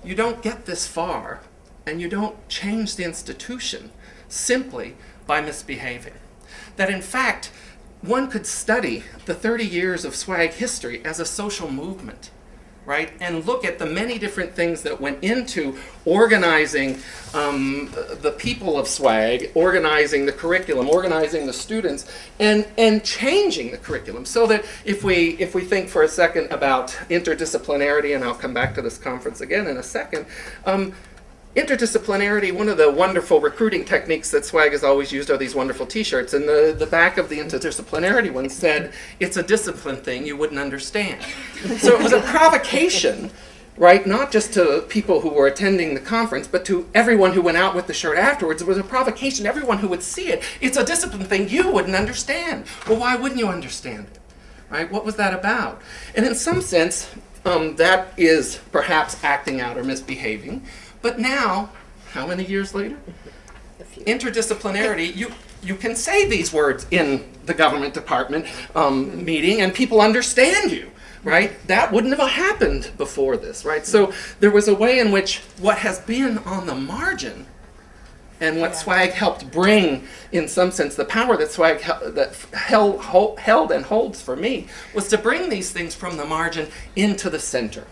you don't get this far and you don't change the institution simply by misbehaving. That in fact, one could study the 30 years of swag history as a social movement, right? And look at the many different things that went into organizing the people of swag, organizing the curriculum, organizing the students, and changing the curriculum. So that if we think for a second about interdisciplinarity, and I'll come back to this conference again in a second, interdisciplinarity, one of the wonderful recruiting techniques that swag has always used are these wonderful t-shirts. And the back of the interdisciplinarity one said, it's a discipline thing you wouldn't understand. So it was a provocation, right? Not just to people who were attending the conference, but to everyone who went out with the shirt afterwards. It was a provocation, everyone who would see it. It's a discipline thing you wouldn't understand. Well, why wouldn't you understand it, right? What was that about? And in some sense, that is perhaps acting out or misbehaving. But now, how many years later? Interdisciplinarity, you can say these words in the government department meeting and people understand you, right? That wouldn't have happened before this, right? So there was a way in which what has been on the margin and what swag helped bring, in some sense, the power that swag held and holds for me, was to bring these things from the margin into the center.